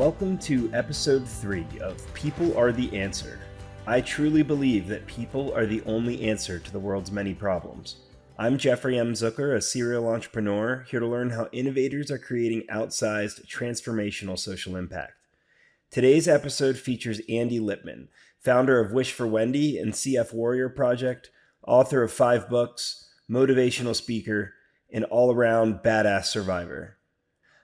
Welcome to episode 3 of People Are the Answer. I truly believe that people are the only answer to the world's many problems. I'm Jeffrey M. Zucker, a serial entrepreneur, here to learn how innovators are creating outsized, transformational social impact. Today's episode features Andy Lipman, founder of Wish for Wendy and CF Warrior Project, author of 5 books, motivational speaker, and all-around badass survivor.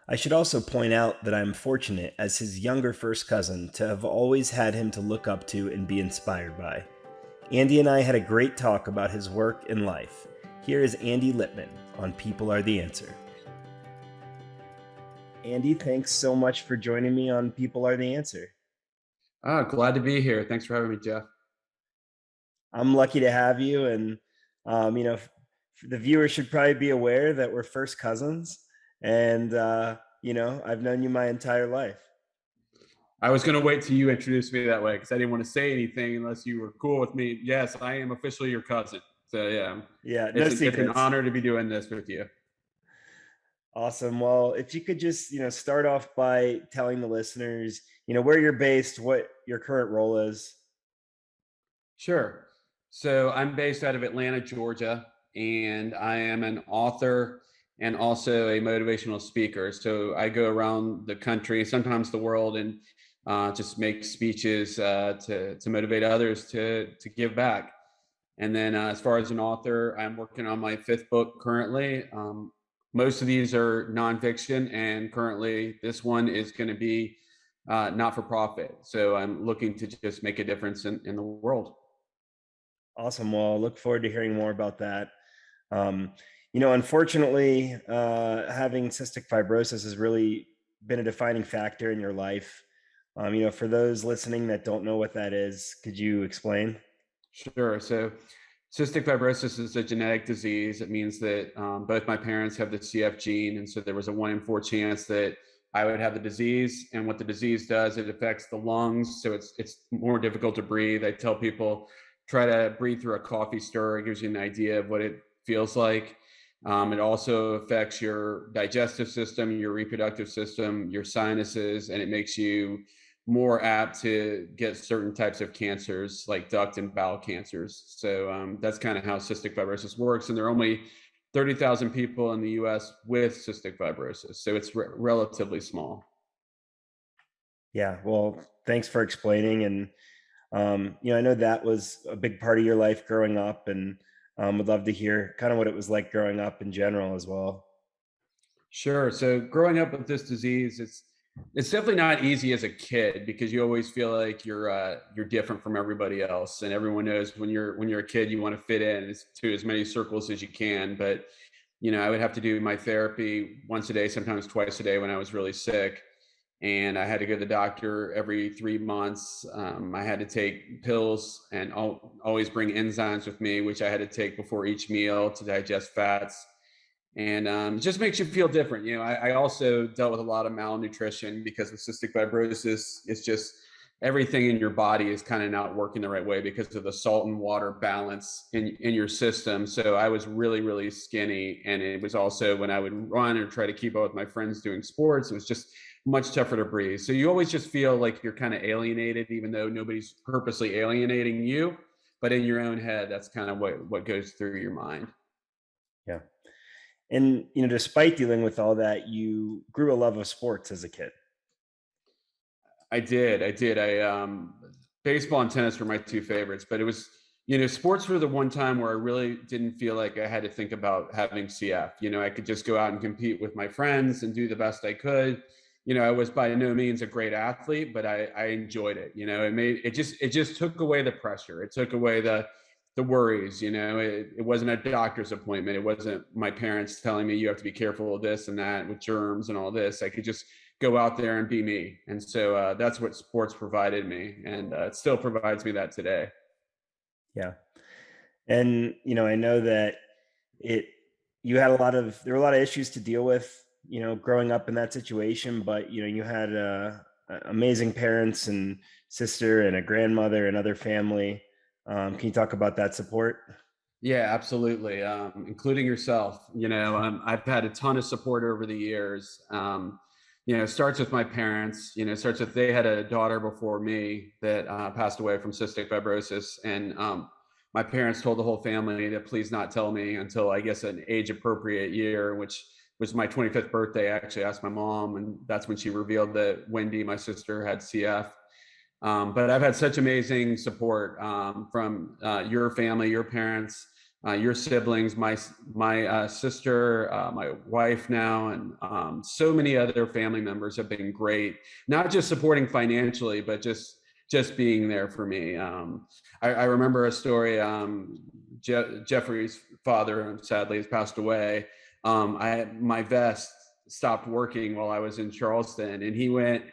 I should also point out that I am fortunate as his younger first cousin to have always had him to look up to and be inspired by. Andy and I had a great talk about his work and life. Here is Andy Lipman on People Are the Answer. Andy, thanks so much for joining me on People Are the Answer. Glad to be here. Thanks for having me, Jeff. I'm lucky to have you, and the viewers should probably be aware that we're first cousins. And, I've known you my entire life. I was going to wait till you introduced me that way because I didn't want to say anything unless you were cool with me. Yes, I am officially your cousin. So, yeah, no secrets. It's an honor to be doing this with you. Awesome. Well, if you could just, start off by telling the listeners, where you're based, what your current role is. Sure. So I'm based out of Atlanta, Georgia, and I am an author and also a motivational speaker. So I go around the country, sometimes the world, and just make speeches to motivate others to give back. And then as far as an author, I'm working on my 5th book currently. Most of these are nonfiction, and currently this one is going to be not for profit. So I'm looking to just make a difference in the world. Awesome. Well, I look forward to hearing more about that. Unfortunately, having cystic fibrosis has really been a defining factor in your life. For those listening that don't know what that is, could you explain? Sure. So cystic fibrosis is a genetic disease. It means that both my parents have the CF gene. And so there was a 1 in 4 chance that I would have the disease. And what the disease does, it affects the lungs. So it's more difficult to breathe. I tell people, try to breathe through a coffee stirrer. It gives you an idea of what it feels like. It also affects your digestive system, your reproductive system, your sinuses, and it makes you more apt to get certain types of cancers like duct and bowel cancers. So that's kind of how cystic fibrosis works. And there are only 30,000 people in the US with cystic fibrosis. So it's relatively small. Yeah, well, thanks for explaining. And, I know that was a big part of your life growing up, and would love to hear kind of what it was like growing up in general as well. Sure. So growing up with this disease, it's definitely not easy as a kid because you always feel like you're different from everybody else, and everyone knows when you're a kid you want to fit in to as many circles as you can. But I would have to do my therapy once a day, sometimes twice a day when I was really sick, and I had to go to the doctor every 3 months. I had to take pills and always bring enzymes with me, which I had to take before each meal to digest fats. And it just makes you feel different. I also dealt with a lot of malnutrition because of cystic fibrosis. It's just everything in your body is kind of not working the right way because of the salt and water balance in your system. So I was really, really skinny. And it was also when I would run or try to keep up with my friends doing sports, it was just much tougher to breathe. So you always just feel like you're kind of alienated, even though nobody's purposely alienating you. But in your own head, that's kind of what goes through your mind. Yeah. And, despite dealing with all that, you grew a love of sports as a kid. I did. Baseball and tennis were my 2 favorites, but it was, sports were the one time where I really didn't feel like I had to think about having CF. I could just go out and compete with my friends and do the best I could. I was by no means a great athlete, but I enjoyed it. It just took away the pressure. It took away the worries. It wasn't a doctor's appointment. It wasn't my parents telling me you have to be careful of this and that with germs and all this. I could just go out there and be me. And so that's what sports provided me. And it still provides me that today. Yeah. And, I know that there were a lot of issues to deal with, growing up in that situation, but, you had amazing parents and sister and a grandmother and other family. Can you talk about that support? Yeah, absolutely. Including yourself. I've had a ton of support over the years. It starts with my parents. It starts with, they had a daughter before me that passed away from cystic fibrosis. And my parents told the whole family to please not tell me until, I guess, an age appropriate year, which was my 25th birthday. I actually asked my mom, and that's when she revealed that Wendy, my sister, had CF. But I've had such amazing support from your family, your parents, your siblings, my sister, my wife now, and so many other family members have been great. Not just supporting financially, but just being there for me. I remember a story. Jeffrey's father, sadly, has passed away. My vest stopped working while I was in Charleston, and he went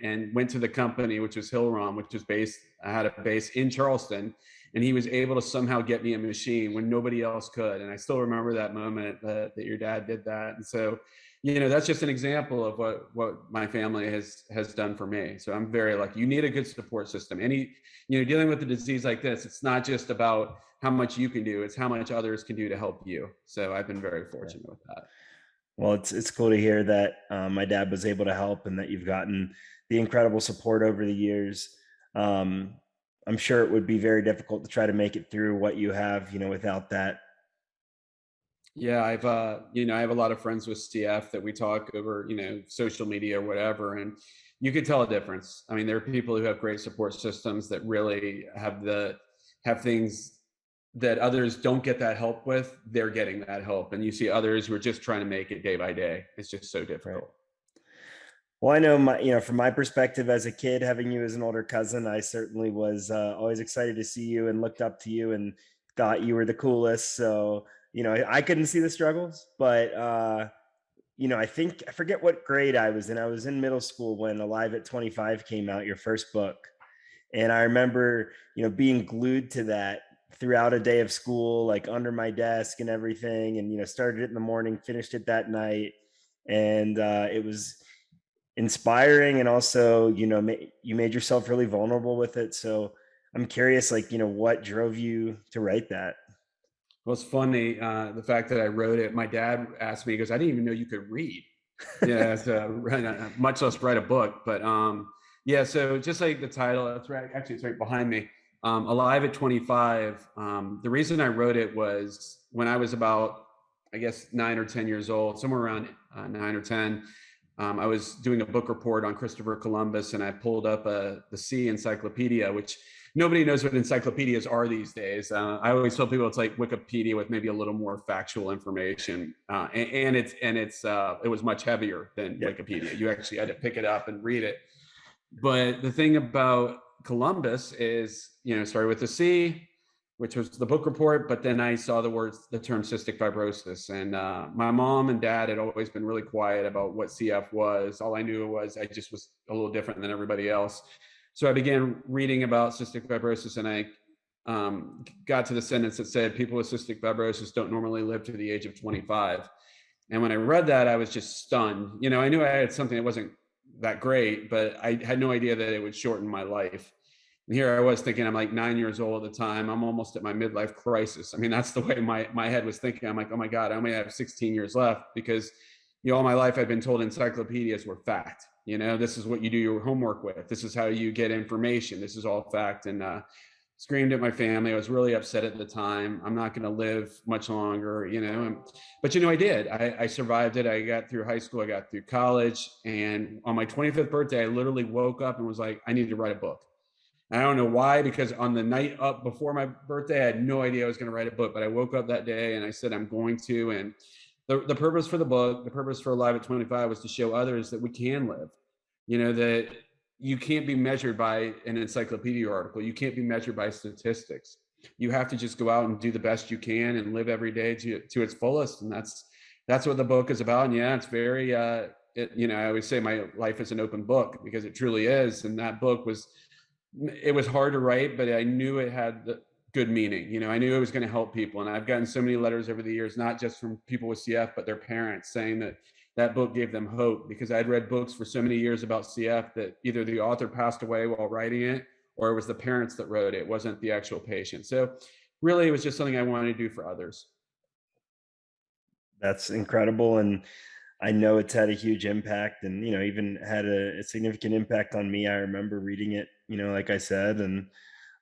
to the company, which was Hillrom, which is based, I had a base in Charleston, and he was able to somehow get me a machine when nobody else could. And I still remember that moment that your dad did that. And so, that's just an example of what my family has done for me. So I'm very lucky. You need a good support system. Dealing with a disease like this, it's not just about how much you can do, it's how much others can do to help you. So I've been very fortunate with that. Well, it's cool to hear that my dad was able to help and that you've gotten the incredible support over the years. Um, I'm sure it would be very difficult to try to make it through what you have, without that. Yeah, I have a lot of friends with CF that we talk over, social media or whatever, and you could tell a difference. I mean, there are people who have great support systems that really have things that others don't get that help with. They're getting that help, and you see others who are just trying to make it day by day. It's just so Right. difficult. Well, I know from my perspective as a kid, having you as an older cousin, I certainly was always excited to see you and looked up to you and thought you were the coolest. So, I couldn't see the struggles, but, I forget what grade I was in. I was in middle school when Alive at 25 came out, your first book. And I remember, being glued to that throughout a day of school, like under my desk and everything. And, started it in the morning, finished it that night. And it was inspiring. And also, you made yourself really vulnerable with it. So I'm curious, like, what drove you to write that? Well, it's funny, the fact that I wrote it. My dad asked me, he goes, "I didn't even know you could read." Yeah, so much less write a book. But yeah, so just like the title, that's right. Actually, it's right behind me. Alive at 25. The reason I wrote it was when I was about, I guess, 9 or 10 years old, somewhere around 9 or 10. I was doing a book report on Christopher Columbus, and I pulled up the Sea Encyclopedia, which nobody knows what encyclopedias are these days. I always tell people it's like Wikipedia with maybe a little more factual information, and it was much heavier than Yeah. Wikipedia. You actually had to pick it up and read it. But the thing about Columbus is, started with the C, which was the book report, but then I saw the term cystic fibrosis. And my mom and dad had always been really quiet about what CF was. All I knew was I just was a little different than everybody else. So I began reading about cystic fibrosis, and I got to the sentence that said people with cystic fibrosis don't normally live to the age of 25. And when I read that, I was just stunned. I knew I had something that wasn't that great, but I had no idea that it would shorten my life. And here I was thinking, I'm like 9 years old at the time. I'm almost at my midlife crisis. I mean, that's the way my head was thinking. I'm like, oh my God, I only have 16 years left, because all my life I've been told encyclopedias were fact. This is what you do your homework with. This is how you get information. This is all fact. And screamed at my family. I was really upset at the time. I'm not going to live much longer, but I did. I survived it. I got through high school. I got through college. And on my 25th birthday, I literally woke up and was like, I need to write a book. I don't know why, because on the night up before my birthday, I had no idea I was going to write a book, but I woke up that day and I said, I'm going to. And the purpose for the book, the purpose for Alive at 25 was to show others that we can live, that you can't be measured by an encyclopedia article. You can't be measured by statistics. You have to just go out and do the best you can and live every day to its fullest. And that's what the book is about. And yeah, it's very, I always say my life is an open book, because it truly is. And that book was hard to write, but I knew it had the good meaning. I knew it was going to help people. And I've gotten so many letters over the years, not just from people with CF, but their parents, saying that book gave them hope, because I'd read books for so many years about CF that either the author passed away while writing it, or it was the parents that wrote it. It wasn't the actual patient. So really, it was just something I wanted to do for others. That's incredible. And I know it's had a huge impact, and even had a significant impact on me. I remember reading it, like I said, and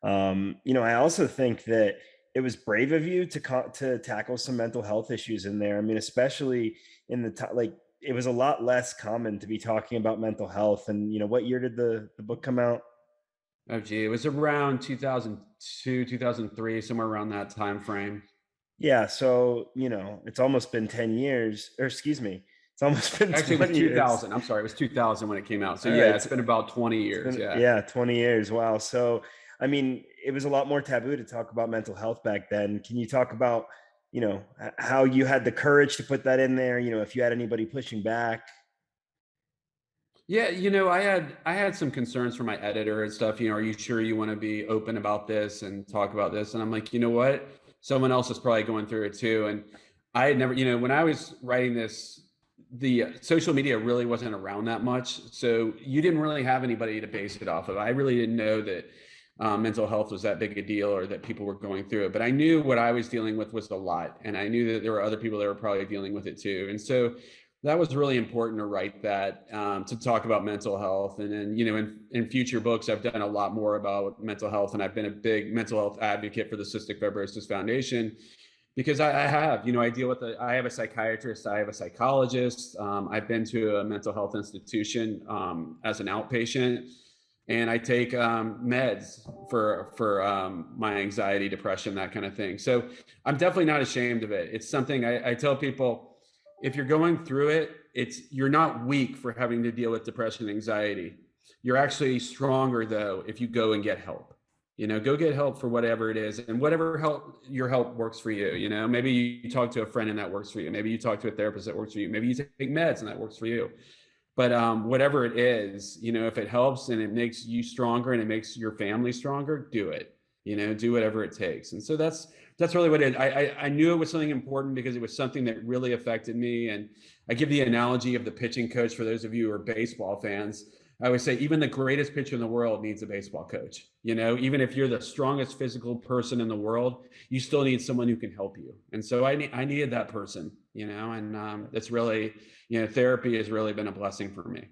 I also think that it was brave of you to tackle some mental health issues in there. I mean, especially in like it was a lot less common to be talking about mental health. And what year did the book come out? Oh, gee, it was around 2002, 2003, somewhere around that time frame. Yeah, so it's almost been 10 years, or excuse me, it's almost been Actually, it was 20 years. 2000. I'm sorry, it was 2000 when it came out. So All yeah, right, it's been about 20 it's years. been, Yeah. yeah, 20 years. Wow. So, I mean, it was a lot more taboo to talk about mental health back then. Can you talk about, how you had the courage to put that in there? If you had anybody pushing back? Yeah, I had some concerns from my editor and stuff. Are you sure you want to be open about this and talk about this? And I'm like, you know what? Someone else is probably going through it too. And I had never, when I was writing this, the social media really wasn't around that much. So you didn't really have anybody to base it off of. I really didn't know that mental health was that big a deal or that people were going through it. But I knew what I was dealing with was a lot. And I knew that there were other people that were probably dealing with it too. And so that was really important to write that, to talk about mental health. And then in future books I've done a lot more about mental health, and I've been a big mental health advocate for the Cystic Fibrosis Foundation because I have, I have a psychiatrist, I have a psychologist, I've been to a mental health institution as an outpatient, and I take meds for my anxiety, depression, that kind of thing. So I'm definitely not ashamed of it. It's something I tell people, if you're going through it, you're not weak for having to deal with depression and anxiety. You're actually stronger though if you go and get help. Go get help for whatever it is, and whatever your help works for you. Maybe you talk to a friend and that works for you. Maybe you talk to a therapist that works for you. Maybe you take meds and that works for you. But whatever it is, if it helps and it makes you stronger and it makes your family stronger, do it. Do whatever it takes. And so that's really what it is. I knew it was something important because it was something that really affected me. And I give the analogy of the pitching coach for those of you who are baseball fans. I always say even the greatest pitcher in the world needs a baseball coach. Even if you're the strongest physical person in the world, you still need someone who can help you. And so I needed that person. And it's really, therapy has really been a blessing for me.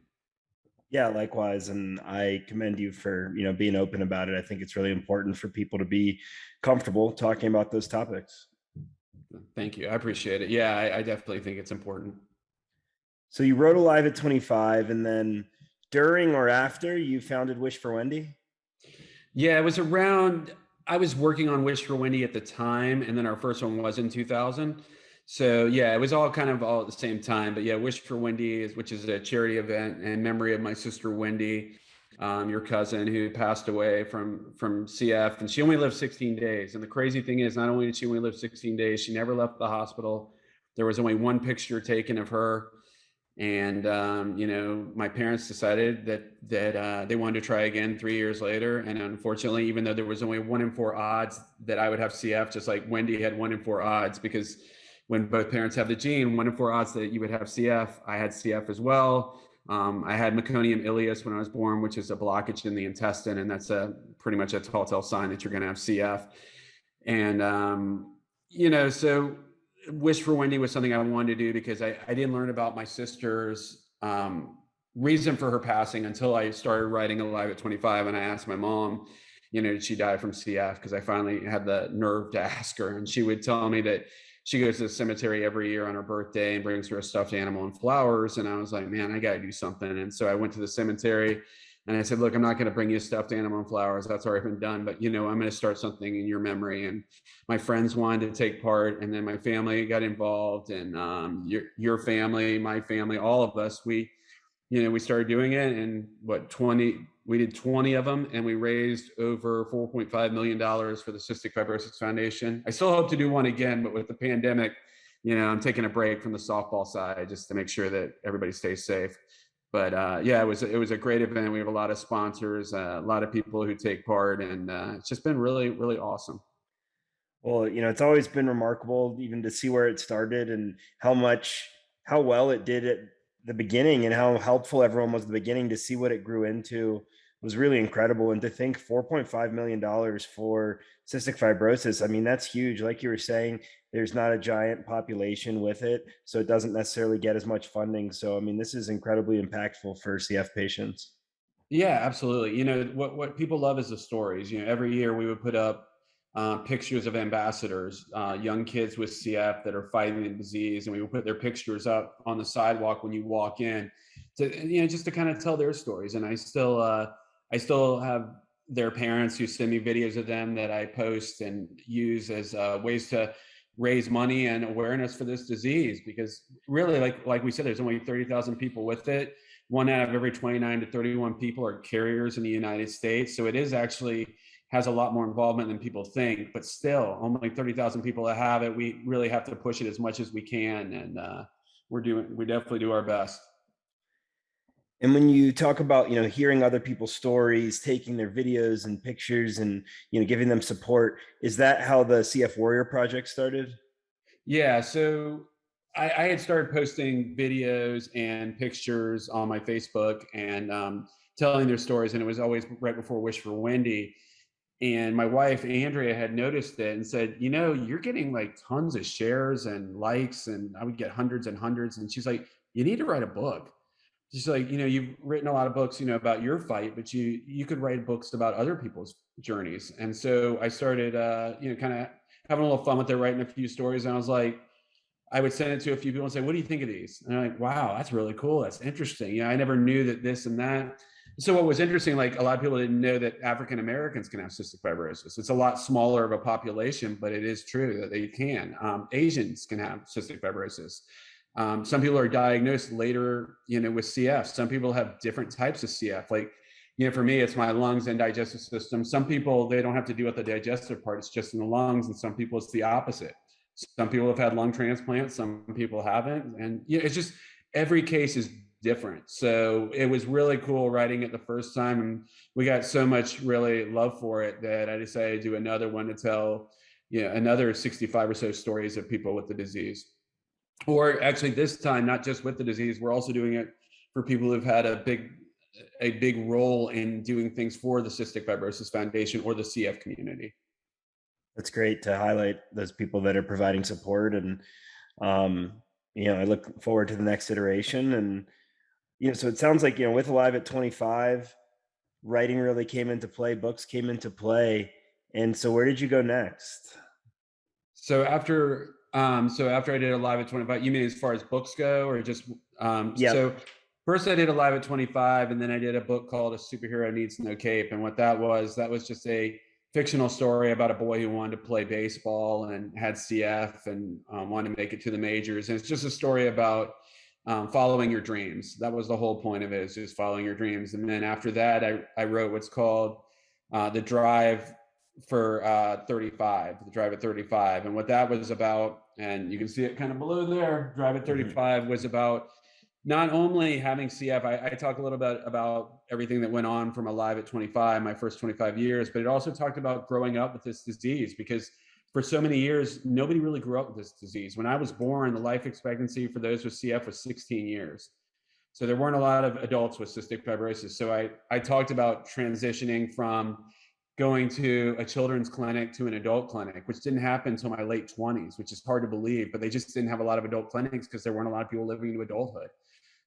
Yeah, likewise. And I commend you for, being open about it. I think it's really important for people to be comfortable talking about those topics. Thank you. I appreciate it. Yeah, I definitely think it's important. So you wrote Alive at 25, and then during or after you founded Wish for Wendy? Yeah, it was around, I was working on Wish for Wendy at the time, and then our first one was in 2000. So yeah, it was all kind of all at the same time. But yeah, Wish for Wendy which is a charity event in memory of my sister Wendy, your cousin who passed away from CF, and she only lived 16 days. And the crazy thing is, not only did she only live 16 days, she never left the hospital. There was only one picture taken of her. And my parents decided that they wanted to try again 3 years later. And unfortunately, even though there was only 1 in 4 odds that I would have CF, just like Wendy had 1 in 4 odds, because when both parents have the gene, 1 in 4 odds that you would have CF, I had CF as well. I had meconium ileus when I was born, which is a blockage in the intestine, and that's pretty much a telltale sign that you're going to have CF. And so Wish for Wendy was something I wanted to do because I didn't learn about my sister's reason for her passing until I started writing Alive at 25. And I asked my mom, did she die from CF? Because I finally had the nerve to ask her. And she would tell me that she goes to the cemetery every year on her birthday and brings her a stuffed animal and flowers. And I was like, man, I got to do something. And so I went to the cemetery and I said, look, I'm not going to bring you a stuffed animal and flowers. That's already been done. But, I'm going to start something in your memory. And my friends wanted to take part. And then my family got involved, and your family, my family, all of us, we started doing it. And we did 20 of them, and we raised over $4.5 million for the Cystic Fibrosis Foundation. I still hope to do one again, but with the pandemic, I'm taking a break from the softball side just to make sure that everybody stays safe. But yeah, it was a great event. We have a lot of sponsors, a lot of people who take part, and it's just been really, really awesome. Well, it's always been remarkable even to see where it started and how well it did at the beginning and how helpful everyone was at the beginning, to see what it grew into. was really incredible. And to think $4.5 million for cystic fibrosis, I mean, that's huge. Like you were saying, there's not a giant population with it, so it doesn't necessarily get as much funding. So, I mean, this is incredibly impactful for CF patients. Yeah, absolutely. You know, what people love is the stories. You know, every year we would put up pictures of ambassadors, young kids with CF that are fighting the disease, and we would put their pictures up on the sidewalk when you walk in, to just to kind of tell their stories. And I still have their parents who send me videos of them that I post and use as ways to raise money and awareness for this disease, because really, like we said, there's only 30,000 people with it. 1 out of every 29 to 31 people are carriers in the United States. So it is actually has a lot more involvement than people think, but still only 30,000 people that have it. We really have to push it as much as we can. And we definitely do our best. And when you talk about, hearing other people's stories, taking their videos and pictures and, giving them support, is that how the CF Warrior Project started? Yeah. So I had started posting videos and pictures on my Facebook and telling their stories. And it was always right before Wish for Wendy. And my wife, Andrea, had noticed it and said, you're getting like tons of shares and likes. And I would get hundreds and hundreds. And she's like, you need to write a book. She's like, you've written a lot of books, about your fight, but you could write books about other people's journeys. And so I started, kind of having a little fun with it, writing a few stories. And I was like, I would send it to a few people and say, what do you think of these? And I'm like, wow, that's really cool. That's interesting. I never knew that this and that. So what was interesting, like a lot of people didn't know that African Americans can have cystic fibrosis. It's a lot smaller of a population, but it is true that they can. Asians can have cystic fibrosis. Some people are diagnosed later, with CF. Some people have different types of CF. Like, for me, it's my lungs and digestive system. Some people, they don't have to deal with the digestive part. It's just in the lungs. And some people, it's the opposite. Some people have had lung transplants. Some people haven't. And it's just, every case is different. So it was really cool writing it the first time. And we got so much really love for it that I decided to do another one to tell, another 65 or so stories of people with the disease. Or actually this time, not just with the disease, we're also doing it for people who've had a big role in doing things for the Cystic Fibrosis Foundation or the CF community. That's great to highlight those people that are providing support. And, I look forward to the next iteration. And, so it sounds like, with Alive at 25, writing really came into play, books came into play. And so where did you go next? So after I did Alive at 25, you mean as far as books go, or just Yeah. so first I did Alive at 25, and then I did a book called A Superhero Needs No Cape. And what that was just a fictional story about a boy who wanted to play baseball and had CF and wanted to make it to the majors. And it's just a story about following your dreams. That was the whole point of it, is just following your dreams. And then after that, I wrote what's called The Drive for 35, The Drive at 35. And what that was about, and you can see it kind of below there, Drive at 35 was about not only having CF. I talk a little bit about everything that went on from Alive at 25, my first 25 years, but it also talked about growing up with this disease, because for so many years, nobody really grew up with this disease. When I was born, the life expectancy for those with CF was 16 years. So there weren't a lot of adults with cystic fibrosis. So I talked about transitioning from going to a children's clinic to an adult clinic, which didn't happen until my late 20s, which is hard to believe, but they just didn't have a lot of adult clinics because there weren't a lot of people living into adulthood.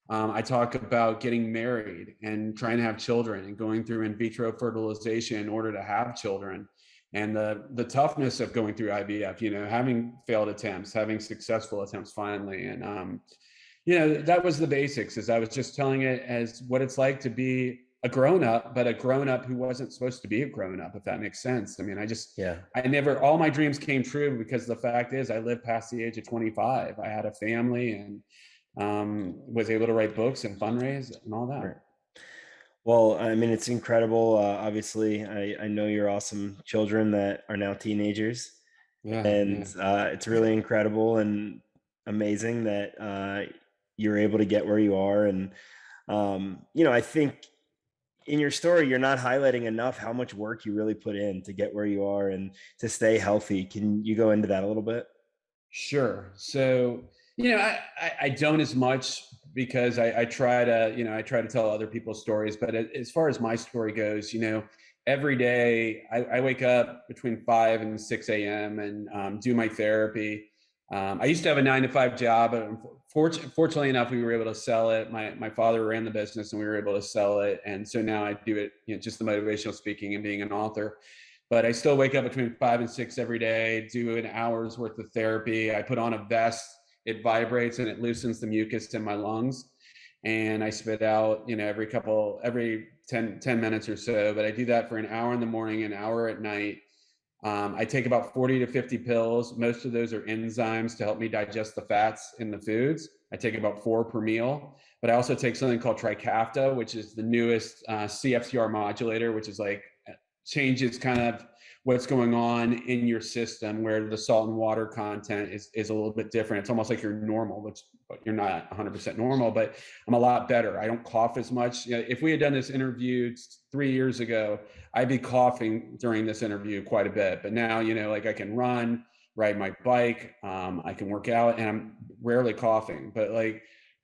I talk about getting married and trying to have children and going through in vitro fertilization in order to have children, and the toughness of going through IVF, having failed attempts, having successful attempts finally. And, that was the basics. As I was just telling it as what it's like to be a grown-up, but a grown-up who wasn't supposed to be a grown-up, if that makes sense. I mean, all my dreams came true because the fact is I lived past the age of 25. I had a family and was able to write books and fundraise and all that. Right. Well, I mean, it's incredible. Obviously, I know your awesome children that are now teenagers. Yeah. It's really incredible and amazing that you're able to get where you are. And, I think in your story, you're not highlighting enough how much work you really put in to get where you are and to stay healthy. Can you go into that a little bit? Sure. So, I don't as much because I try to, I try to tell other people's stories. But as far as my story goes, every day I wake up between 5 and 6 a.m. and do my therapy. I used to have a 9 to 5 job, but fortunately enough, we were able to sell it. My father ran the business and we were able to sell it. And so now I do it, just the motivational speaking and being an author. But I still wake up between 5 and 6 every day, do an hour's worth of therapy. I put on a vest, it vibrates and it loosens the mucus in my lungs. And I spit out, every 10 minutes or so. But I do that for an hour in the morning, an hour at night. I take about 40 to 50 pills. Most of those are enzymes to help me digest the fats in the foods. I take about 4 per meal, but I also take something called Trikafta, which is the newest CFTR modulator, which is like changes kind of what's going on in your system, where the salt and water content is a little bit different. It's almost like you're normal, but you're not 100% normal, but I'm a lot better. I don't cough as much. If we had done this interview 3 years ago, I'd be coughing during this interview quite a bit. But now, like I can run, ride my bike, I can work out, and I'm rarely coughing. But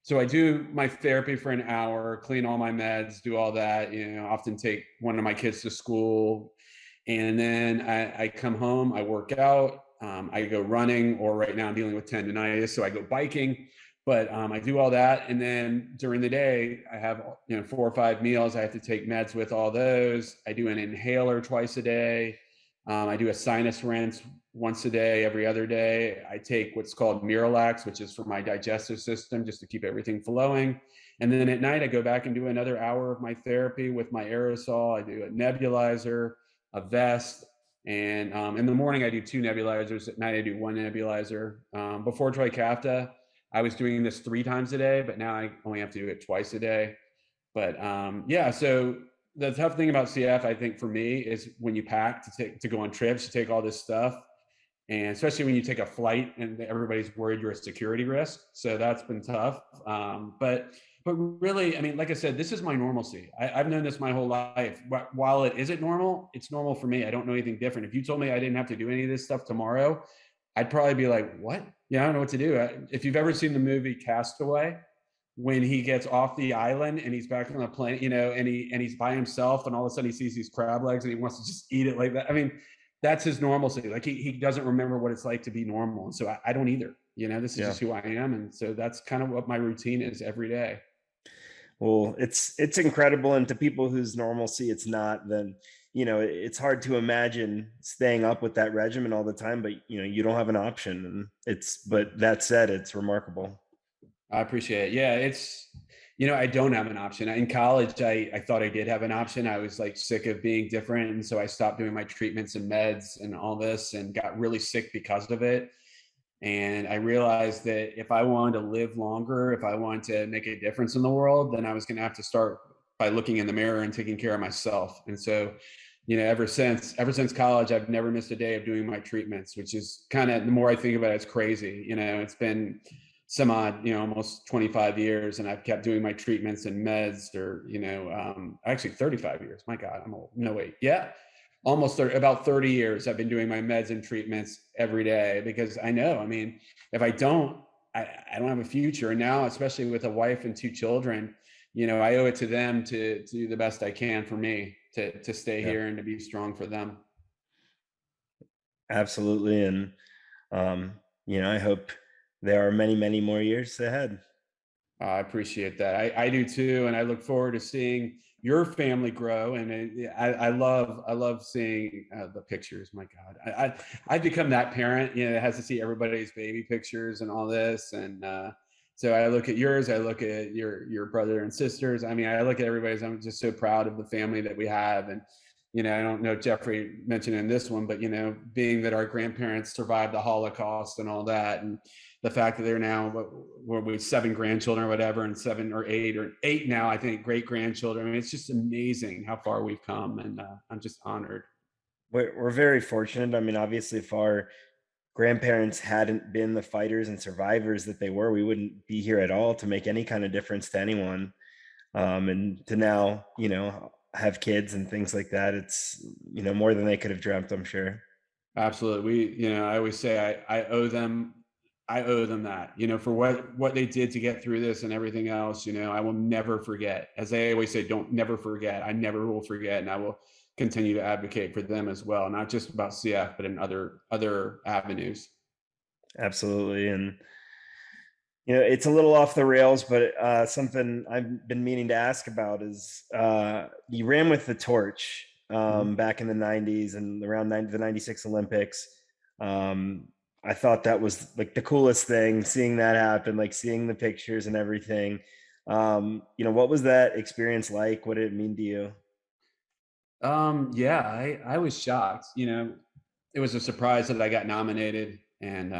so I do my therapy for an hour, clean all my meds, do all that, often take one of my kids to school. And then I come home, I work out, I go running, or right now I'm dealing with tendonitis, so I go biking. But I do all that. And then during the day, I have 4 or 5 meals. I have to take meds with all those. I do an inhaler twice a day. I do a sinus rinse once a day, every other day. I take what's called Miralax, which is for my digestive system, just to keep everything flowing. And then at night, I go back and do another hour of my therapy with my aerosol. I do a nebulizer, a vest. And in the morning, I do 2 nebulizers. At night, I do 1 nebulizer. Before Trikafta, I was doing this 3 times a day, but now I only have to do it twice a day. But yeah, so the tough thing about CF, I think for me, is when you pack to go on trips, you take all this stuff, and especially when you take a flight and everybody's worried you're a security risk. So that's been tough. But really, I mean, like I said, this is my normalcy. I've known this my whole life. While it isn't normal, it's normal for me. I don't know anything different. If you told me I didn't have to do any of this stuff tomorrow, I'd probably be like, what? Yeah, I don't know what to do. If you've ever seen the movie Castaway, when he gets off the island and he's back on the plane, and he's by himself, and all of a sudden he sees these crab legs and he wants to just eat it like that. I mean, that's his normalcy. Like he doesn't remember what it's like to be normal. And so I don't either. This is just who I am. And so that's kind of what my routine is every day. Well, it's incredible, and to people whose normalcy it's not, then it's hard to imagine staying up with that regimen all the time. But you don't have an option, and but that said, it's remarkable. I appreciate it. Yeah, I don't have an option. In college, I thought I did have an option. I was like sick of being different. And so I stopped doing my treatments and meds and all this and got really sick because of it. And I realized that if I wanted to live longer, if I wanted to make a difference in the world, then I was going to have to start by looking in the mirror and taking care of myself. And so, ever since college, I've never missed a day of doing my treatments, which is kind of, the more I think about it, it's crazy. It's been some odd, almost 25 years, and I've kept doing my treatments and meds, or, actually 35 years. My God, I'm old. No, wait. Yeah. Almost about 30 years I've been doing my meds and treatments every day, because I know, I mean, if I don't, I don't have a future. And now, especially with a wife and 2 children, I owe it to them to do the best I can for me to stay here and to be strong for them. Absolutely. And, I hope there are many, many more years ahead. I appreciate that. I do too. And I look forward to seeing your family grow. And I love seeing the pictures. My God, I've become that parent, that has to see everybody's baby pictures and all this. And so I look at yours, I look at your brother and sisters. I mean, I look at everybody's, I'm just so proud of the family that we have. And, I don't know if Jeffrey mentioned in this one, but, being that our grandparents survived the Holocaust and all that, and the fact that they're now with 7 grandchildren or whatever, and 7 or 8 now, I think, great grandchildren. I mean, it's just amazing how far we've come, and I'm just honored. We're very fortunate. I mean, obviously, if our grandparents hadn't been the fighters and survivors that they were, we wouldn't be here at all to make any kind of difference to anyone. And to now, have kids and things like that, it's more than they could have dreamt, I'm sure. Absolutely. I always say I owe them I owe them that, for what they did to get through this and everything else. I will never forget. As they always say, don't never forget. I never will forget, and I will continue to advocate for them as well, not just about CF, but in other avenues. Absolutely. And it's a little off the rails, but something I've been meaning to ask about is you ran with the torch Mhm. back in the 90s and around the 96 Olympics. Um, I thought that was like the coolest thing, seeing that happen, like seeing the pictures and everything. What was that experience like? What did it mean to you? Yeah, I was shocked. It was a surprise that I got nominated, and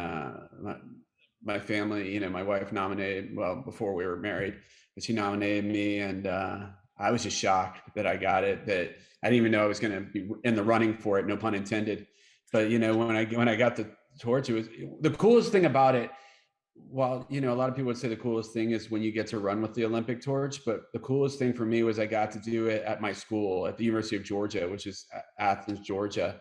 my family, my wife nominated, well, before we were married, but she nominated me, and I was just shocked that I got it. That I didn't even know I was going to be in the running for it. No pun intended. But when I got the torch, it was the coolest thing about it. Well, a lot of people would say the coolest thing is when you get to run with the Olympic torch, but the coolest thing for me was I got to do it at my school at the University of Georgia, which is Athens, Georgia.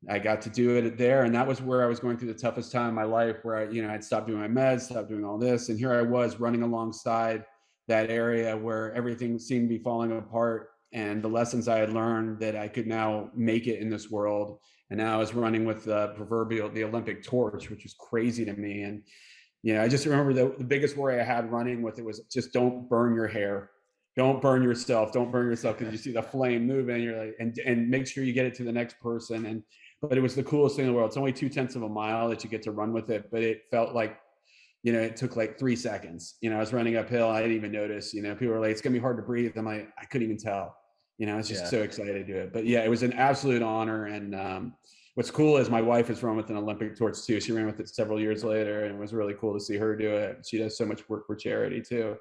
I got to do it there, and that was where I was going through the toughest time in my life, where I'd stopped doing my meds, stopped doing all this, and here I was running alongside that area where everything seemed to be falling apart, and the lessons I had learned that I could now make it in this world. And now I was running with the Olympic torch, which was crazy to me. And I just remember the biggest worry I had running with it was just don't burn your hair. Don't burn yourself. Don't burn yourself, because you see the flame moving. You're like, and make sure you get it to the next person. But it was the coolest thing in the world. It's only 2/10 of a mile that you get to run with it, but it felt like, it took like 3 seconds. I was running uphill. I didn't even notice. People were like, it's gonna be hard to breathe. I'm like, I couldn't even tell. I was just Yeah. so excited to do it. But yeah, it was an absolute honor. And what's cool is my wife has run with an Olympic torch too. She ran with it several years later, and it was really cool to see her do it. She does so much work for charity too.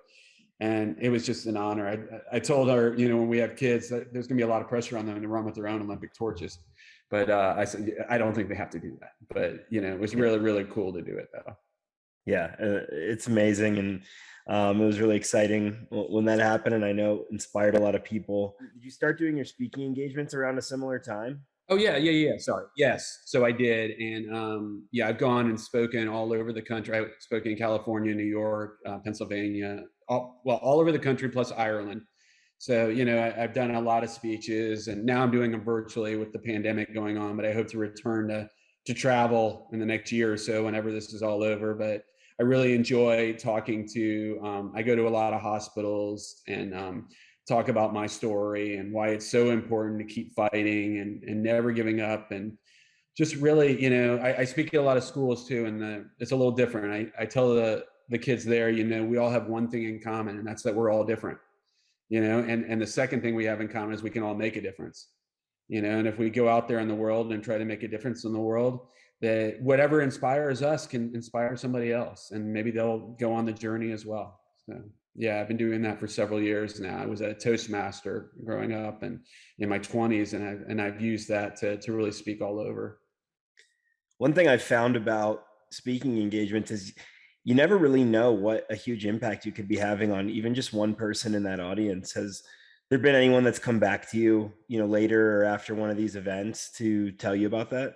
And it was just an honor. I told her, when we have kids, that there's going to be a lot of pressure on them to run with their own Olympic torches. But I said, I don't think they have to do that. But, it was Yeah. really, really cool to do it, though. Yeah, it's amazing, and it was really exciting when that happened, and I know inspired a lot of people. Did you start doing your speaking engagements around a similar time? Oh yeah, yeah, yeah. Sorry. Yes. So I did, and yeah, I've gone and spoken all over the country. I've spoken in California, New York, Pennsylvania, all over the country, plus Ireland. So I've done a lot of speeches, and now I'm doing them virtually with the pandemic going on. But I hope to return to travel in the next year or so, whenever this is all over. But I really enjoy talking to. I go to a lot of hospitals and talk about my story and why it's so important to keep fighting and never giving up. And just really, I speak at a lot of schools too, and it's a little different. I tell the kids there, we all have one thing in common, and that's that we're all different. And the second thing we have in common is we can all make a difference. And if we go out there in the world and try to make a difference in the world, that whatever inspires us can inspire somebody else, and maybe they'll go on the journey as well. So yeah, I've been doing that for several years now. I was a Toastmaster growing up and in my 20s, and I've used that to really speak all over. One thing I've found about speaking engagements is you never really know what a huge impact you could be having on even just one person in that audience. Has there been anyone that's come back to you, later or after one of these events to tell you about that?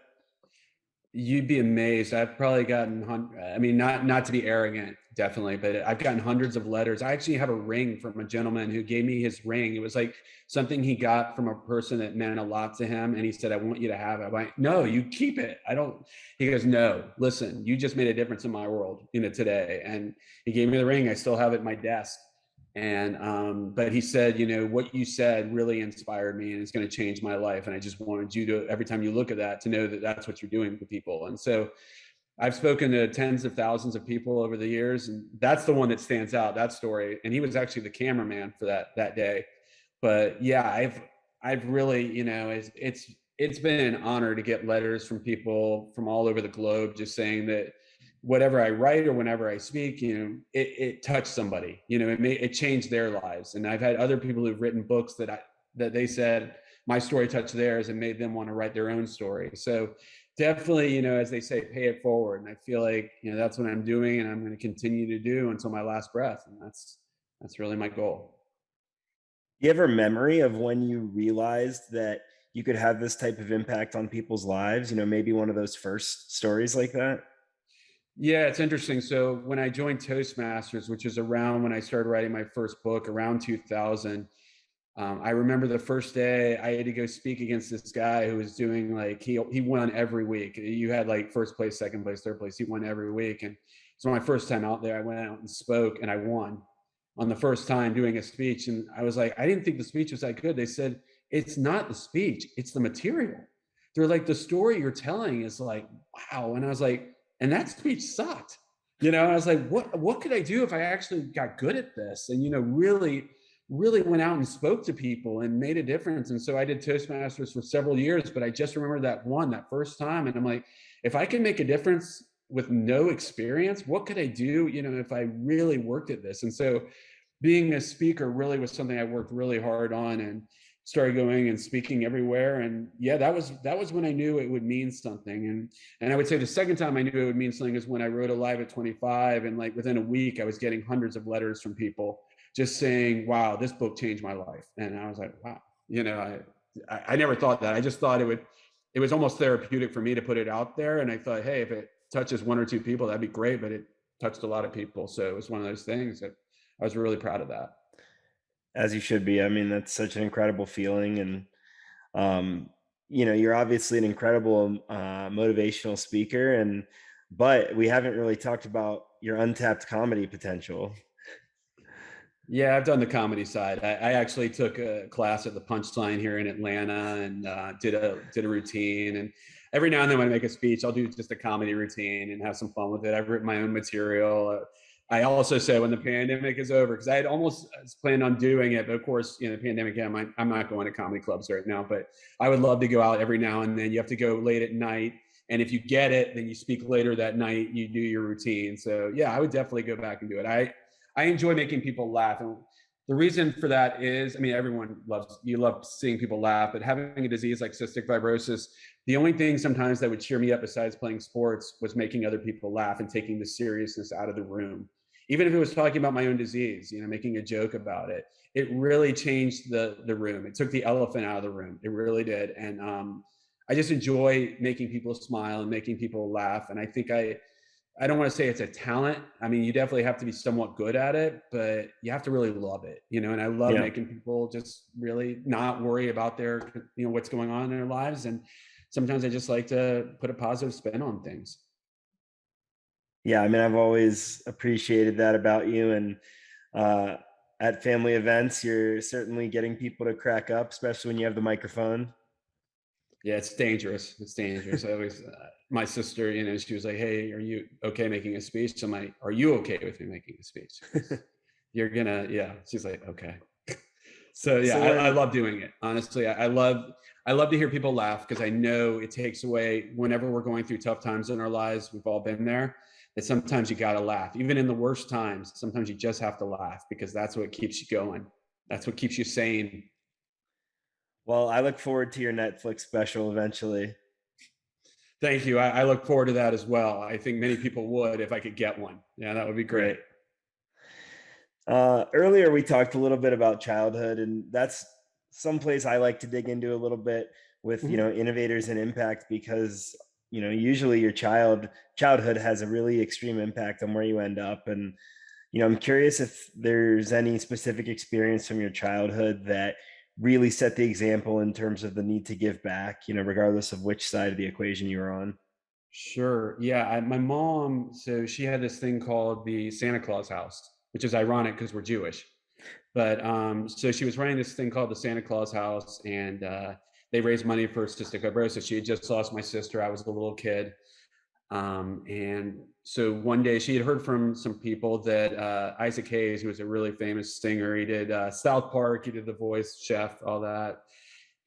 You'd be amazed. I've probably gotten, I mean, not to be arrogant, definitely, but I've gotten hundreds of letters. I actually have a ring from a gentleman who gave me his ring. It was like something he got from a person that meant a lot to him, and he said, "I want you to have it." I'm like, "No, you keep it. I don't." He goes, "No, listen, you just made a difference in my world, today." And he gave me the ring. I still have it in my desk. And but he said, what you said really inspired me, and it's going to change my life. And I just wanted you to, every time you look at that, to know that that's what you're doing for people. And so I've spoken to tens of thousands of people over the years, and that's the one that stands out, that story. And he was actually the cameraman for that day. But yeah, I've really, it's been an honor to get letters from people from all over the globe, just saying that whatever I write or whenever I speak, it touched somebody. It changed their lives. And I've had other people who've written books that they said my story touched theirs and made them want to write their own story. So definitely, as they say, pay it forward. And I feel like, that's what I'm doing, and I'm going to continue to do until my last breath. And that's really my goal. Do you have a memory of when you realized that you could have this type of impact on people's lives? Maybe one of those first stories like that? Yeah, it's interesting. So when I joined Toastmasters, which is around when I started writing my first book, around 2000, I remember the first day I had to go speak against this guy who was doing like he won every week. You had like first place, second place, third place. He won every week, and so my first time out there, I went out and spoke, and I won on the first time doing a speech. And I was like, I didn't think the speech was that good. They said it's not the speech, it's the material. They're like, the story you're telling is like, wow. And I was like, and that speech sucked. I was like, what could I do if I actually got good at this? And really went out and spoke to people and made a difference. And so I did Toastmasters for several years, but I just remember that first time. And I'm like, if I can make a difference with no experience, what could I do, if I really worked at this? And so being a speaker really was something I worked really hard on, and started going and speaking everywhere. And yeah, that was when I knew it would mean something. And I would say the second time I knew it would mean something is when I wrote Alive at 25, and like within a week I was getting hundreds of letters from people just saying, wow, this book changed my life. And I was like, wow, I never thought that. I just thought it was almost therapeutic for me to put it out there. And I thought, hey, if it touches one or two people, that'd be great. But it touched a lot of people. So it was one of those things that I was really proud of that. As you should be. I mean, that's such an incredible feeling. And, um, you're obviously an incredible motivational speaker. But we haven't really talked about your untapped comedy potential. Yeah, I've done the comedy side. I actually took a class at the Punchline here in Atlanta, and did a routine. And every now and then when I make a speech, I'll do just a comedy routine and have some fun with it. I've written my own material. I also said when the pandemic is over, because I had almost planned on doing it, but of course, the pandemic. I'm not going to comedy clubs right now, but I would love to go out every now and then. You have to go late at night, and if you get it, then you speak later that night. You do your routine. So yeah, I would definitely go back and do it. I enjoy making people laugh. And the reason for that is, I mean, you love seeing people laugh, but having a disease like cystic fibrosis, the only thing sometimes that would cheer me up besides playing sports was making other people laugh and taking the seriousness out of the room. Even if it was talking about my own disease, making a joke about it, it really changed the room. It took the elephant out of the room. It really did. And I just enjoy making people smile and making people laugh. And I think I don't want to say it's a talent. I mean, you definitely have to be somewhat good at it, but you have to really love it, and I love Yeah. making people just really not worry about their, what's going on in their lives. And sometimes I just like to put a positive spin on things. Yeah. I mean, I've always appreciated that about you. And uh, at family events, you're certainly getting people to crack up, especially when you have the microphone. Yeah, it's dangerous. It's dangerous. I always, my sister, she was like, "Hey, are you okay making a speech?" I'm like, "Are you okay with me making a speech?" You're gonna, yeah. She's like, "Okay." So yeah, So I then, love doing it. Honestly, I love to hear people laugh, because I know it takes away whenever we're going through tough times in our lives. We've all been there. That sometimes you gotta laugh, even in the worst times. Sometimes you just have to laugh, because that's what keeps you going. That's what keeps you sane. well, I look forward to your Netflix special eventually. Thank you. I look forward to that as well. I think many people would if I could get one. Yeah, that would be Right. great. Earlier, we talked a little bit about childhood, and that's someplace I like to dig into a little bit with Mhm. innovators and impact, because usually your childhood has a really extreme impact on where you end up. And I'm curious if there's any specific experience from your childhood that really set the example in terms of the need to give back, regardless of which side of the equation you were on. Sure. Yeah. My mom, so she had this thing called the Santa Claus house, which is ironic because we're Jewish. But so she was running this thing called the Santa Claus house, and they raised money for cystic fibrosis. She had just lost my sister. I was a little kid. And so one day she had heard from some people that Isaac Hayes, who was a really famous singer, he did South Park, he did The Voice, Chef, all that.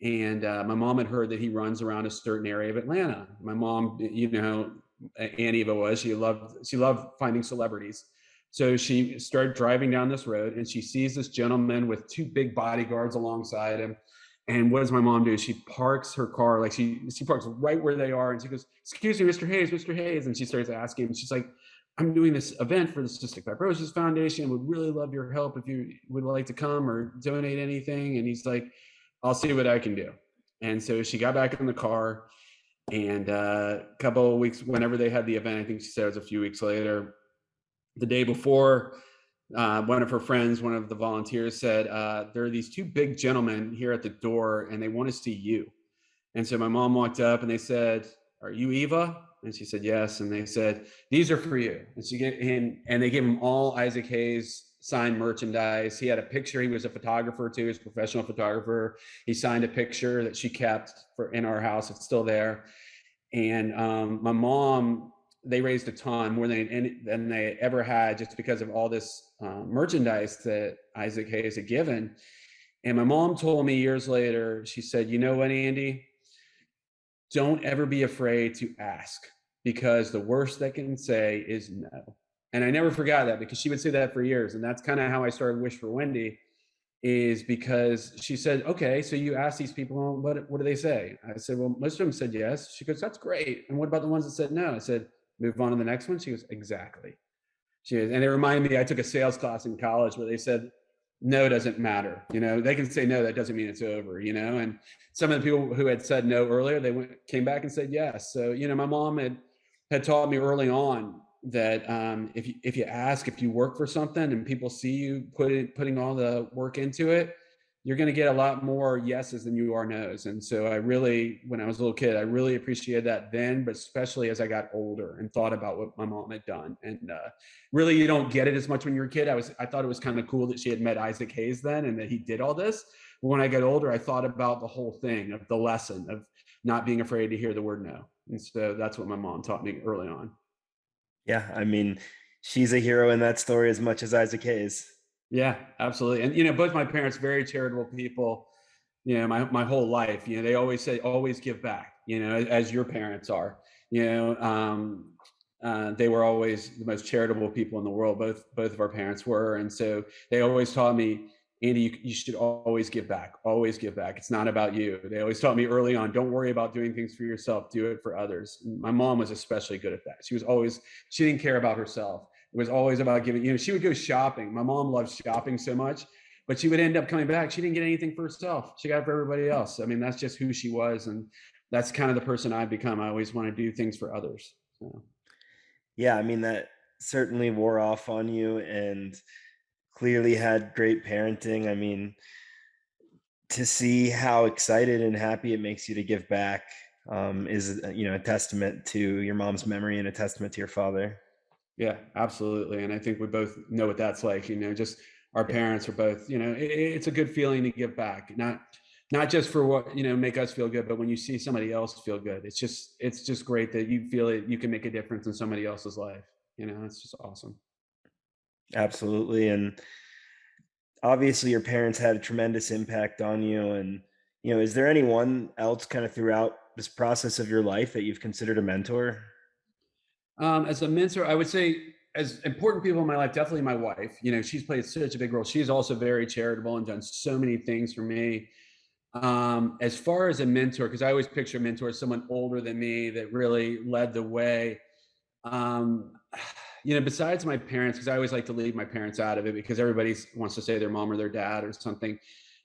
And my mom had heard that he runs around a certain area of Atlanta. My mom, Aunt Eva was, she loved finding celebrities. So she started driving down this road, and she sees this gentleman with two big bodyguards alongside him. And what does my mom do? She parks her car, like she parks right where they are, and she goes, "Excuse me, Mr. Hayes, Mr. Hayes." And she starts asking him, she's like, "I'm doing this event for the Cystic Fibrosis Foundation. Would really love your help if you would like to come or donate anything." And he's like, "I'll see what I can do." And so she got back in the car, And a couple of weeks, whenever they had the event, I think she said it was a few weeks later, the day before, one of her friends, one of the volunteers said, there are these two big gentlemen here at the door and they want to see you. And so my mom walked up and they said, "Are you Eva?" And she said, "Yes." And they said, "These are for you." And she gave him, and they gave him all Isaac Hayes signed merchandise. He had a picture. He was a photographer too. He was a professional photographer. He signed a picture that she kept for in our house. It's still there. And my mom, they raised a ton more than they ever had, just because of all this merchandise that Isaac Hayes had given. And my mom told me years later, she said, "You know what, Andy? Don't ever be afraid to ask, because the worst they can say is no." And I never forgot that, because she would say that for years. And that's kind of how I started Wish for Wendy, is because she said, "Okay, so you asked these people, well, what do they say?" I said, "Well, most of them said yes." She goes, "That's great. And what about the ones that said no?" I said, "Move on to the next one." She goes, "Exactly." She is. And it reminded me, I took a sales class in college where they said, no doesn't matter. They can say no, that doesn't mean it's over, and some of the people who had said no earlier, came back and said yes. So, my mom had taught me early on that if you ask, if you work for something and people see you putting all the work into it, you're going to get a lot more yeses than you are nos. And so when I was a little kid, I really appreciated that then, but especially as I got older and thought about what my mom had done. And really, you don't get it as much when you're a kid. I thought it was kind of cool that she had met Isaac Hayes then and that he did all this. But when I got older, I thought about the whole thing of the lesson of not being afraid to hear the word no. And so that's what my mom taught me early on. Yeah, I mean, she's a hero in that story as much as Isaac Hayes. Yeah, absolutely. And both my parents, very charitable people. My whole life. They always say, always give back. As your parents are. They were always the most charitable people in the world. Both of our parents were, and so they always taught me, Andy, you should always give back. Always give back. It's not about you. They always taught me early on, don't worry about doing things for yourself. Do it for others. My mom was especially good at that. She didn't care about herself. It was always about giving. She would go shopping. My mom loved shopping so much, but she would end up coming back. She didn't get anything for herself. She got it for everybody else. I mean, that's just who she was. And that's kind of the person I've become. I always want to do things for others. So. Yeah, I mean, that certainly wore off on you and clearly had great parenting. I mean, to see how excited and happy it makes you to give back is, a testament to your mom's memory and a testament to your father. Yeah, absolutely. And I think we both know what that's like, just our Yeah, parents are both, it's a good feeling to give back, not just for what, make us feel good, but when you see somebody else feel good, it's just great that you feel it, you can make a difference in somebody else's life. It's just awesome. absolutely. And obviously, your parents had a tremendous impact on you. And, is there anyone else kind of throughout this process of your life that you've considered a mentor? As a mentor, I would say as important people in my life, definitely my wife. She's played such a big role. She's also very charitable and done so many things for me. As far as a mentor, because I always picture a mentor as someone older than me that really led the way. Um, Besides my parents, because I always like to leave my parents out of it because everybody wants to say their mom or their dad or something.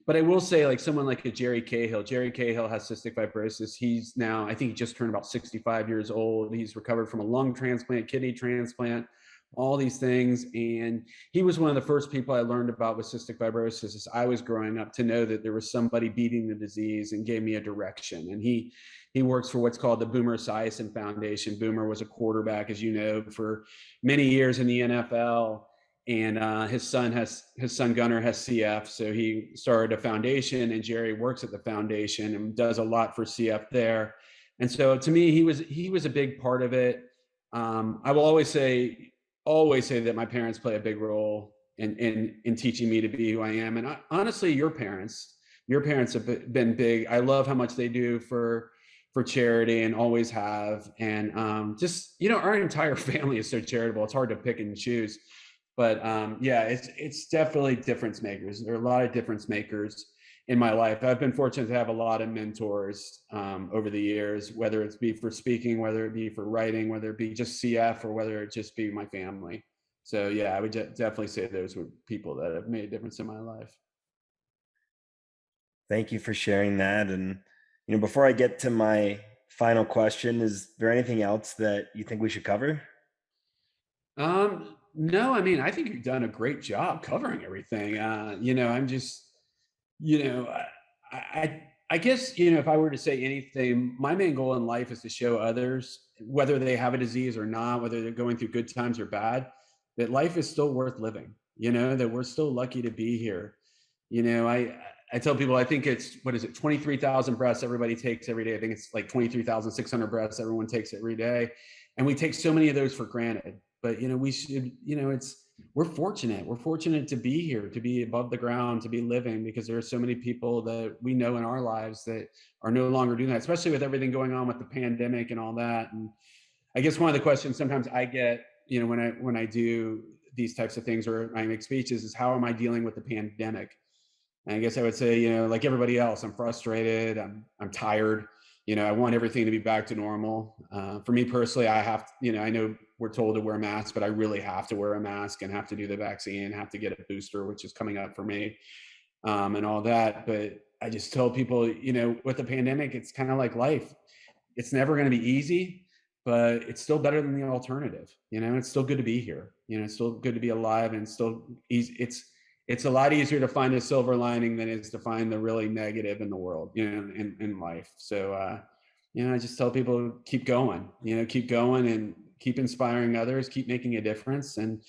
But I will say, like someone like a Jerry Cahill. Jerry Cahill has cystic fibrosis. He's now, I think he just turned about 65 years old. He's recovered from a lung transplant, kidney transplant, all these things. And he was one of the first people I learned about with cystic fibrosis as I was growing up, to know that there was somebody beating the disease, and gave me a direction. And he works for what's called the Boomer Esiason Foundation. Boomer was a quarterback, as you know, for many years in the NFL, and his son Gunnar has CF, so he started a foundation, and Jerry works at the foundation and does a lot for CF there. And so to me, he was a big part of it. I will always say that my parents play a big role in teaching me to be who I am. And honestly, your parents have been big. I love how much they do for charity and always have. And just, our entire family is so charitable. It's hard to pick and choose. But yeah, it's definitely difference makers. There are a lot of difference makers in my life. I've been fortunate to have a lot of mentors over the years, whether it's be for speaking, whether it be for writing, whether it be just CF, or whether it just be my family. So yeah, I would definitely say those were people that have made a difference in my life. Thank you for sharing that. And, before I get to my final question, is there anything else that you think we should cover? No, I mean, I think you've done a great job covering everything. I'm just, you know, I guess, if I were to say anything, my main goal in life is to show others, whether they have a disease or not, whether they're going through good times or bad, that life is still worth living, that we're still lucky to be here. I tell people, I think it's, what is it, 23,000 breaths everybody takes every day. I think it's like 23,600 breaths everyone takes every day. And we take so many of those for granted. But, we should, we're fortunate. We're fortunate to be here, to be above the ground, to be living, because there are so many people that we know in our lives that are no longer doing that, especially with everything going on with the pandemic and all that. And I guess one of the questions sometimes I get, when I do these types of things or I make speeches is, how am I dealing with the pandemic? And I guess I would say, like everybody else, I'm frustrated. I'm tired. I want everything to be back to normal. For me personally, I have to, I know we're told to wear masks, but I really have to wear a mask and have to do the vaccine, have to get a booster, which is coming up for me, and all that. But I just tell people, with the pandemic, it's kind of like life. It's never going to be easy, but it's still better than the alternative. It's still good to be here. It's still good to be alive, and still easy. It's a lot easier to find a silver lining than it is to find the really negative in the world, in life. So, I just tell people, keep going, keep going and keep inspiring others, keep making a difference. And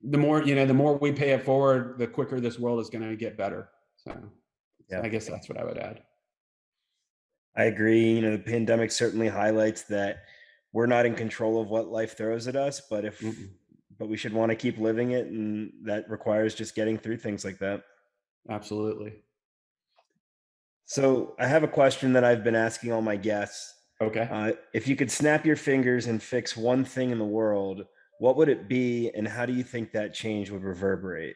the more we pay it forward, the quicker this world is going to get better. So Yeah, I guess that's what I would add. I agree. The pandemic certainly highlights that we're not in control of what life throws at us, Mm-mm. but we should want to keep living it, and that requires just getting through things like that. Absolutely. So, I have a question that I've been asking all my guests. Okay. If you could snap your fingers and fix one thing in the world, what would it be, and how do you think that change would reverberate?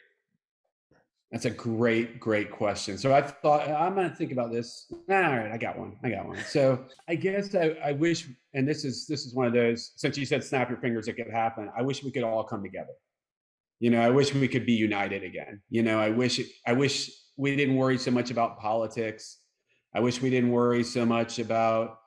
That's a great, great question. So I thought, I'm going to think about this. All right, I got one. So I guess I wish, and this is one of those. Since you said snap your fingers, it could happen. I wish we could all come together. I wish we could be united again. I wish we didn't worry so much about politics. I wish we didn't worry so much about,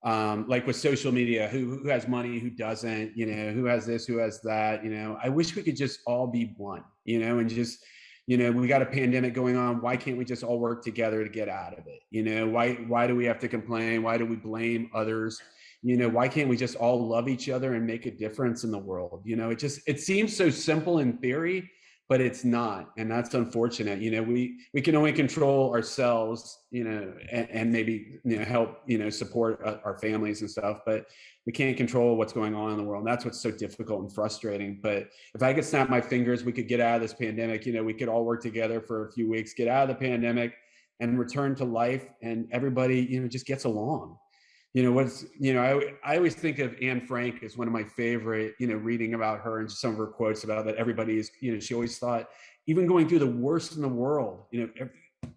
like with social media, who has money, who doesn't, who has this, who has that. I wish we could just all be one, and just, we got a pandemic going on. Why can't we just all work together to get out of it? Why do we have to complain? Why do we blame others? Why can't we just all love each other and make a difference in the world? It seems so simple in theory, but it's not. And that's unfortunate. We can only control ourselves, and maybe, help, support our families and stuff, but we can't control what's going on in the world. And that's what's so difficult and frustrating. But if I could snap my fingers, we could get out of this pandemic. We could all work together for a few weeks, get out of the pandemic and return to life, and everybody, just gets along. I always think of Anne Frank as one of my favorite, reading about her and some of her quotes about that. Everybody is, she always thought, even going through the worst in the world,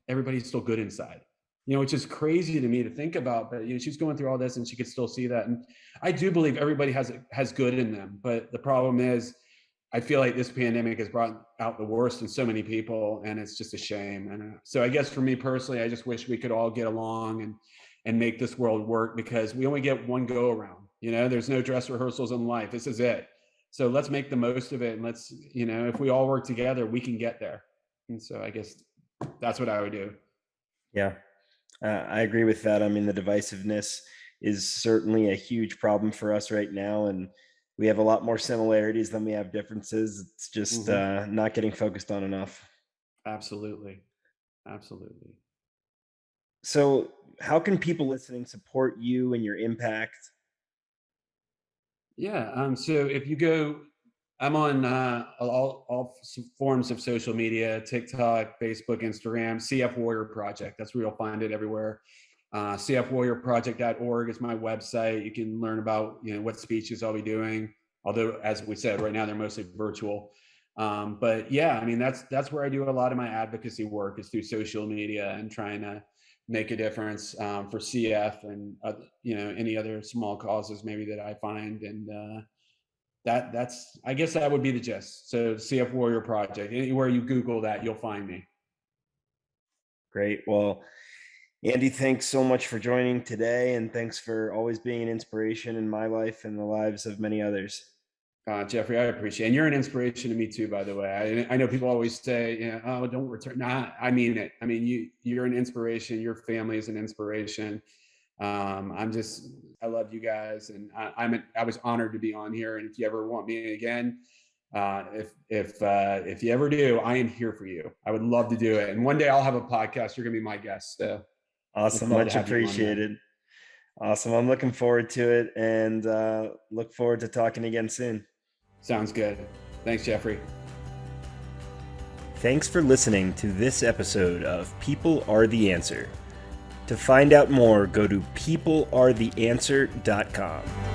everybody's still good inside, which is crazy to me to think about. But, she's going through all this and she could still see that. And I do believe everybody has good in them. But the problem is, I feel like this pandemic has brought out the worst in so many people, and it's just a shame. And so I guess for me personally, I just wish we could all get along and make this world work, because we only get one go around. There's no dress rehearsals in life. This is it. So let's make the most of it. And let's, if we all work together, we can get there. And so I guess that's what I would do. Yeah, I agree with that. I mean, the divisiveness is certainly a huge problem for us right now, and we have a lot more similarities than we have differences. It's just Mm-hmm. not getting focused on enough. Absolutely. Absolutely. So, how can people listening support you and your impact? Yeah. So if you go, I'm on all forms of social media: TikTok, Facebook, Instagram. CF Warrior Project. That's where you'll find it everywhere. CFWarriorProject.org is my website. You can learn about what speeches I'll be doing. Although, as we said, right now they're mostly virtual. But yeah, I mean that's where I do a lot of my advocacy work, is through social media and trying to make a difference, for CF and any other small causes maybe that I find. And that's, I guess that would be the gist. So CF Warrior Project. Anywhere you Google that, you'll find me. Great. Well, Andy, thanks so much for joining today, and thanks for always being an inspiration in my life and the lives of many others. Jeffrey, I appreciate it. And you're an inspiration to me too, by the way. I know people always say, oh, don't return. Nah, I mean it. I mean, you're an inspiration. Your family is an inspiration. I love you guys, and I was honored to be on here. And if you ever want me again, if you ever do, I am here for you. I would love to do it. And one day I'll have a podcast. You're gonna be my guest. So Awesome. Much appreciated. Awesome. I'm looking forward to it, and look forward to talking again soon. Sounds good. Thanks, Jeffrey. Thanks for listening to this episode of People Are the Answer. To find out more, go to peoplearetheanswer.com.